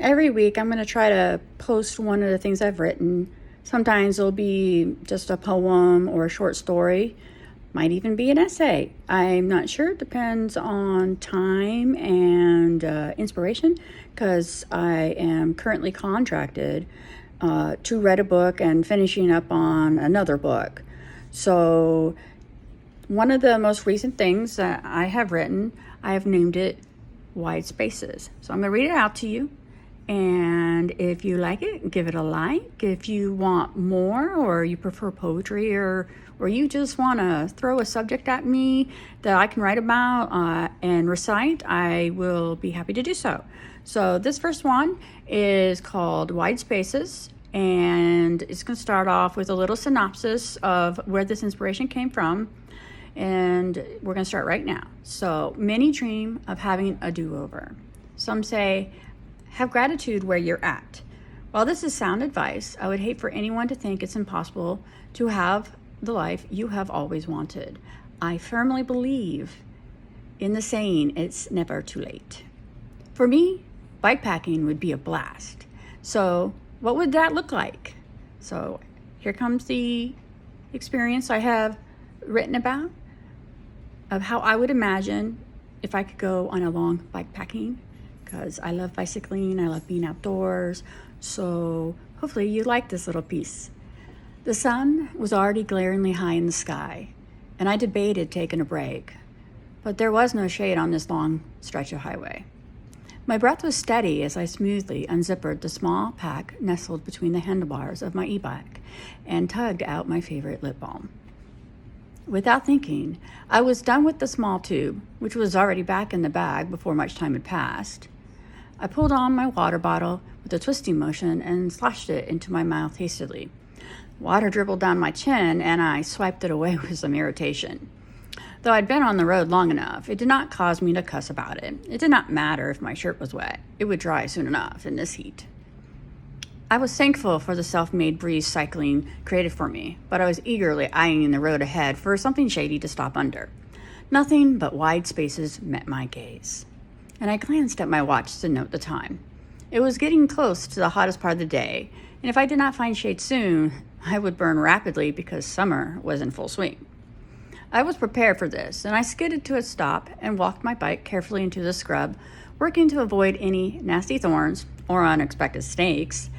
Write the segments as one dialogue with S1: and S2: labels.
S1: Every week I'm going to try to post one of the things I've written. Sometimes it'll be just a poem or a short story. Might even be an essay. I'm not sure. It depends on time and inspiration, because I am currently contracted to write a book and finishing up on another book. So one of the most recent things that I have written, I have named it Wide Spaces. So I'm going to read it out to you. And if you like it, give it a like. If you want more, or you prefer poetry, or you just want to throw a subject at me that I can write about and recite, I will be happy to do so. So this first one is called Wide Spaces, and it's going to start off with a little synopsis of where this inspiration came from. And we're going to start right now. So, many dream of having a do-over. Some say, have gratitude where you're at. While this is sound advice, I would hate for anyone to think it's impossible to have the life you have always wanted. I firmly believe in the saying, it's never too late. For me, bikepacking would be a blast. So, what would that look like? So, here comes the experience I have written about, of how I would imagine if I could go on a long bikepacking, because I love bicycling, I love being outdoors. So hopefully you like this little piece. The sun was already glaringly high in the sky, and I debated taking a break, but there was no shade on this long stretch of highway. My breath was steady as I smoothly unzippered the small pack nestled between the handlebars of my e-bike and tugged out my favorite lip balm. Without thinking, I was done with the small tube, which was already back in the bag before much time had passed. I pulled on my water bottle with a twisting motion and sloshed it into my mouth hastily. Water dribbled down my chin, and I swiped it away with some irritation. Though I'd been on the road long enough, it did not cause me to cuss about it. It did not matter if my shirt was wet. It would dry soon enough in this heat. I was thankful for the self-made breeze cycling created for me, but I was eagerly eyeing the road ahead for something shady to stop under. Nothing but wide spaces met my gaze, and I glanced at my watch to note the time. It was getting close to the hottest part of the day, and if I did not find shade soon, I would burn rapidly because summer was in full swing. I was prepared for this, and I skidded to a stop and walked my bike carefully into the scrub, working to avoid any nasty thorns or unexpected snakes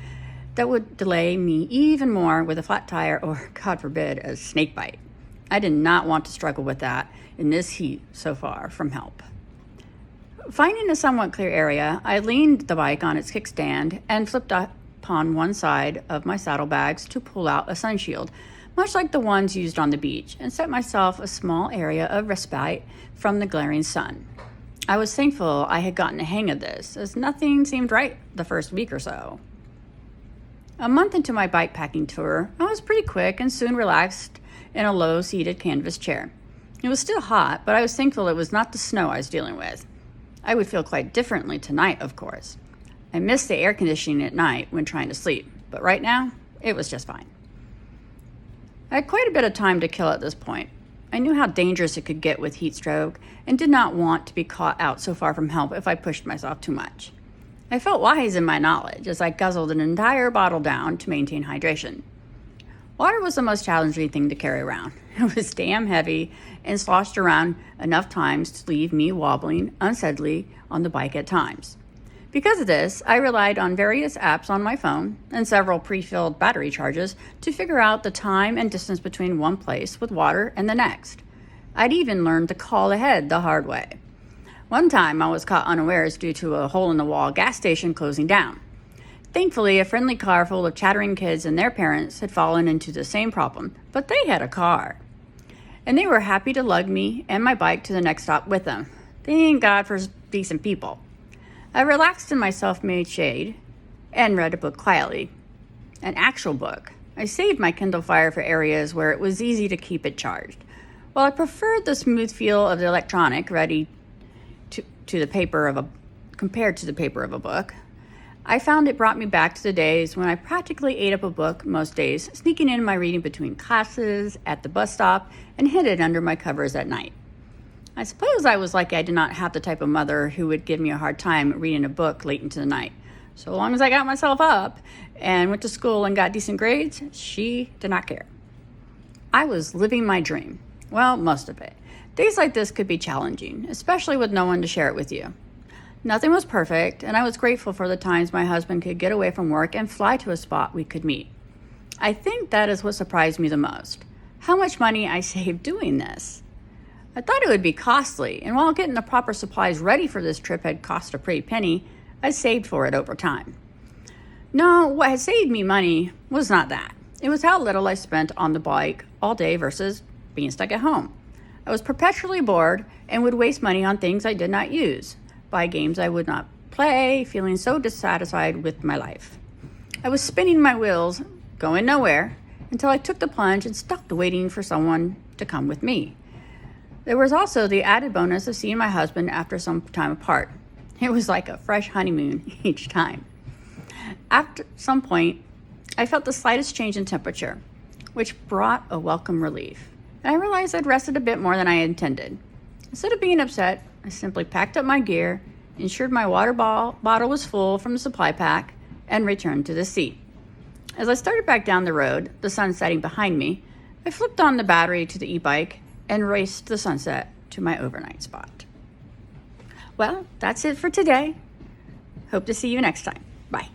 S1: that would delay me even more with a flat tire or, God forbid, a snake bite. I did not want to struggle with that in this heat so far from help. Finding a somewhat clear area, I leaned the bike on its kickstand and flipped upon one side of my saddlebags to pull out a sun shield, much like the ones used on the beach, and set myself a small area of respite from the glaring sun. I was thankful I had gotten the hang of this, as nothing seemed right the first week or so. A month into my bikepacking tour, I was pretty quick and soon relaxed in a low-seated canvas chair. It was still hot, but I was thankful it was not the snow I was dealing with. I would feel quite differently tonight, of course. I missed the air conditioning at night when trying to sleep, but right now, it was just fine. I had quite a bit of time to kill at this point. I knew how dangerous it could get with heat stroke and did not want to be caught out so far from help if I pushed myself too much. I felt wise in my knowledge as I guzzled an entire bottle down to maintain hydration. Water was the most challenging thing to carry around. It was damn heavy and sloshed around enough times to leave me wobbling unsteadily on the bike at times. Because of this, I relied on various apps on my phone and several pre-filled battery charges to figure out the time and distance between one place with water and the next. I'd even learned to call ahead the hard way. One time I was caught unawares due to a hole-in-the-wall gas station closing down. Thankfully, a friendly car full of chattering kids and their parents had fallen into the same problem, but they had a car. And they were happy to lug me and my bike to the next stop with them. Thank God for decent people. I relaxed in my self-made shade and read a book quietly. An actual book. I saved my Kindle Fire for areas where it was easy to keep it charged. While I preferred the smooth feel of the electronic ready compared to the paper of a book, I found it brought me back to the days when I practically ate up a book most days, sneaking in my reading between classes, at the bus stop, and hid it under my covers at night. I suppose I was lucky I did not have the type of mother who would give me a hard time reading a book late into the night. So long as I got myself up and went to school and got decent grades, she did not care. I was living my dream. Well, most of it. Days like this could be challenging, especially with no one to share it with you. Nothing was perfect, and I was grateful for the times my husband could get away from work and fly to a spot we could meet. I think that is what surprised me the most, how much money I saved doing this. I thought it would be costly, and while getting the proper supplies ready for this trip had cost a pretty penny, I saved for it over time. No, what had saved me money was not that. It was how little I spent on the bike all day versus being stuck at home. I was perpetually bored and would waste money on things I did not use, buy games I would not play, feeling so dissatisfied with my life. I was spinning my wheels, going nowhere, until I took the plunge and stopped waiting for someone to come with me. There was also the added bonus of seeing my husband after some time apart. It was like a fresh honeymoon each time. After some point, I felt the slightest change in temperature, which brought a welcome relief. And I realized I'd rested a bit more than I intended. Instead of being upset, I simply packed up my gear, ensured my water bottle was full from the supply pack, and returned to the seat. As I started back down the road, the sun setting behind me, I flipped on the battery to the e-bike and raced the sunset to my overnight spot. Well, that's it for today. Hope to see you next time. Bye.